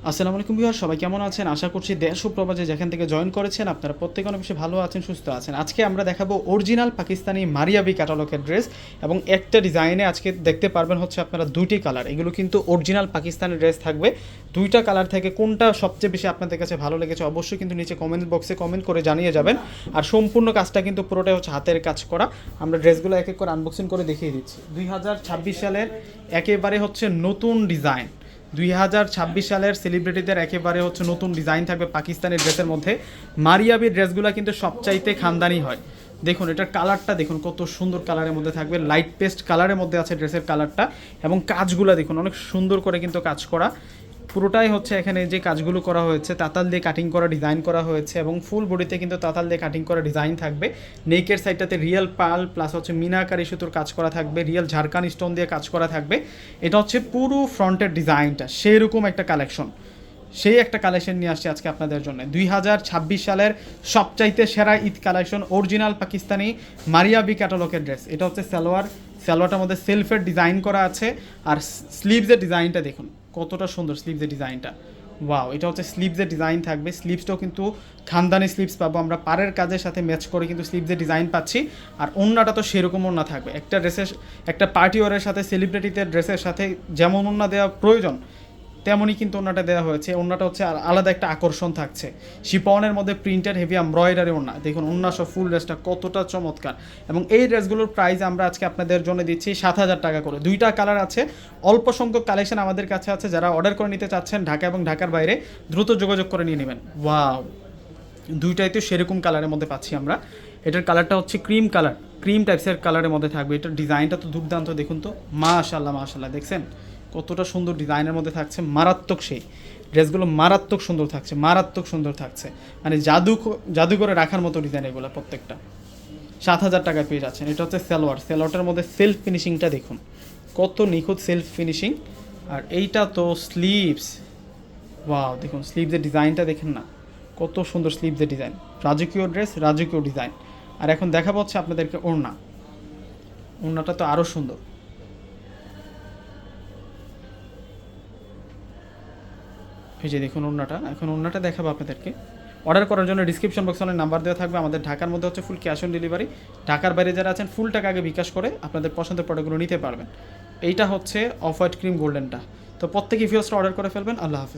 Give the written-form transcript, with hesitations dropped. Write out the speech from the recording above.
আসসালামু আলাইকুম ভিউয়ার, সবাই কেমন আছেন? আশা করছি দেশ ও প্রবাসে যেখান থেকে জয়েন করেছেন আপনারা প্রত্যেকে অনেক বেশি ভালো আছেন, সুস্থ আছেন। আজকে আমরা দেখাবো অরিজিনাল পাকিস্তানি মারিয়াবি ক্যাটালগের ড্রেস এবং একটা ডিজাইনে আজকে দেখতে পারবেন হচ্ছে আপনারা দুইটি কালার। এগুলো কিন্তু অরিজিনাল পাকিস্তানি ড্রেস থাকবে। দুইটা কালার থেকে কোনটা সবচেয়ে বেশি আপনাদের কাছে ভালো লেগেছে অবশ্যই কিন্তু নিচে কমেন্ট বক্সে কমেন্ট করে জানিয়ে যাবেন। আর সম্পূর্ণ কাজটা কিন্তু পুরোটাই হচ্ছে হাতের কাজ করা। আমরা ড্রেসগুলো এক এক করে আনবক্সিং করে দেখিয়ে দিচ্ছি। 2026 সালের একেবারে হচ্ছে নতুন ডিজাইন। 2026 সালের সেলিব্রিটিদের একেবারে হচ্ছে নতুন ডিজাইন থাকবে পাকিস্তানি ড্রেসের মধ্যে। মারিয়াবির ড্রেসগুলো কিন্তু সবচাইতে খানদানি হয়। দেখুন এটার কালারটা দেখুন কত সুন্দর কালারের মধ্যে থাকবে, লাইট পেস্ট কালারের মধ্যে আছে ড্রেসের কালারটা। এবং কাজগুলো দেখুন অনেক সুন্দর করে কিন্তু কাজ করা, পুরোটাই হচ্ছে এখানে যে কাজগুলো করা হয়েছে তাতাল দিয়ে কাটিং করা ডিজাইন করা হয়েছে এবং ফুল বডিতে কিন্তু তাতাল দিয়ে কাটিং করা ডিজাইন থাকবে। নেকের সাইডটাতে রিয়েল পাল প্লাস হচ্ছে মিনাকারি সুতোর কাজ করা থাকবে, রিয়েল ঝাড়খান স্টোন দিয়ে কাজ করা থাকবে। এটা হচ্ছে পুরো ফ্রন্টের ডিজাইনটা, সেই রকম একটা কালেকশন, সেই একটা কালেকশন নিয়ে আসছে আজকে আপনাদের জন্য। 2026 সালের সবচাইতে সেরা ঈদ কালেকশন অরিজিনাল পাকিস্তানি মারিয়াবি ক্যাটালগের ড্রেস। এটা হচ্ছে সালোয়ারটার মধ্যে সেলফের ডিজাইন করা আছে। আর স্লিভসের ডিজাইনটা দেখুন কতটা সুন্দর, স্লিভসের ডিজাইনটা ওয়াও। এটা হচ্ছে স্লিভসের ডিজাইন থাকবে, স্লিভসটাও কিন্তু খানদানি স্লিভস পাবো আমরা, পাড়ের কাজের সাথে ম্যাচ করে কিন্তু স্লিভসের ডিজাইন পাচ্ছি। আর ওড়নাটা তো সেরকম ওড়না থাকবে, একটা ড্রেসের একটা পার্টি ওয়ারের সাথে সেলিব্রিটিদের ড্রেসের সাথে যেমন ওড়না দেওয়া প্রয়োজন তেমনই কিন্তু ওড়নাটা দেওয়া হয়েছে। ওড়নাটা হচ্ছে আলাদা একটা আকর্ষণ থাকছে, শিপনের মধ্যে প্রিন্টেড হেভি এমব্রয়ডারি ওড়না। দেখুন ওড়না সব ফুল ড্রেসটা কতটা চমৎকার। এবং এই ড্রেসগুলোর প্রাইস আমরা আজকে আপনাদের জন্য দিচ্ছি 7,000 টাকা করে। দুইটা কালার আছে, অল্প সংখ্যক কালেকশন আমাদের কাছে আছে। যারা অর্ডার করে নিতে চাচ্ছেন ঢাকা এবং ঢাকার বাইরে দ্রুত যোগাযোগ করে নিয়ে নেবেন। ওয়াও, দুইটাই তো সেরকম কালারের মধ্যে পাচ্ছি আমরা। এটার কালারটা হচ্ছে ক্রিম কালার, ক্রিম টাইপসের কালারের মধ্যে থাকবে। এটার ডিজাইনটা তো দুর্দান্ত, দেখুন তো মাশাআল্লাহ মাশাআল্লাহ, দেখছেন কতটা সুন্দর ডিজাইনের মধ্যে থাকছে। মারাত্মক, সেই ড্রেসগুলো মারাত্মক সুন্দর থাকছে, মারাত্মক সুন্দর থাকছে, মানে জাদু করে রাখার মতো ডিজাইন এগুলো প্রত্যেকটা। 7,000 টাকায় পেয়ে যাচ্ছেন। এটা হচ্ছে সালোয়ারটার মধ্যে সেলফ ফিনিশিংটা দেখুন কত নিখুঁত সেলফ ফিনিশিং। আর এইটা তো স্লিভস, ওয়াও দেখুন স্লিভসের ডিজাইনটা দেখেন না কত সুন্দর স্লিভসের ডিজাইন। রাজকীয় ড্রেস, রাজকীয় ডিজাইন। আর এখন দেখাবো হচ্ছে আপনাদেরকে ওড়নাটা তো আরও সুন্দর। এই যে দেখুন ওড়নাটা, এখন ওড়নাটা দেখাবো আপনাদেরকে। অর্ডার করার জন্য ডিসক্রিপশন বক্সে অনেক নাম্বার দেওয়া থাকবে। আমাদের ঢাকার মধ্যে হচ্ছে ফুল ক্যাশ অন ডেলিভারি। ঢাকার বাইরে যারা আছেন ফুল টাকা আগে বিকাশ করে আপনাদের পছন্দের প্রোডাক্টগুলো নিতে পারবেন। এইটা হচ্ছে অফ হোয়াইট ক্রিম গোল্ডেনটা। তো প্রত্যেকে ভিউয়ার্সরা অর্ডার করে ফেলবেন। আল্লাহ হাফেজ।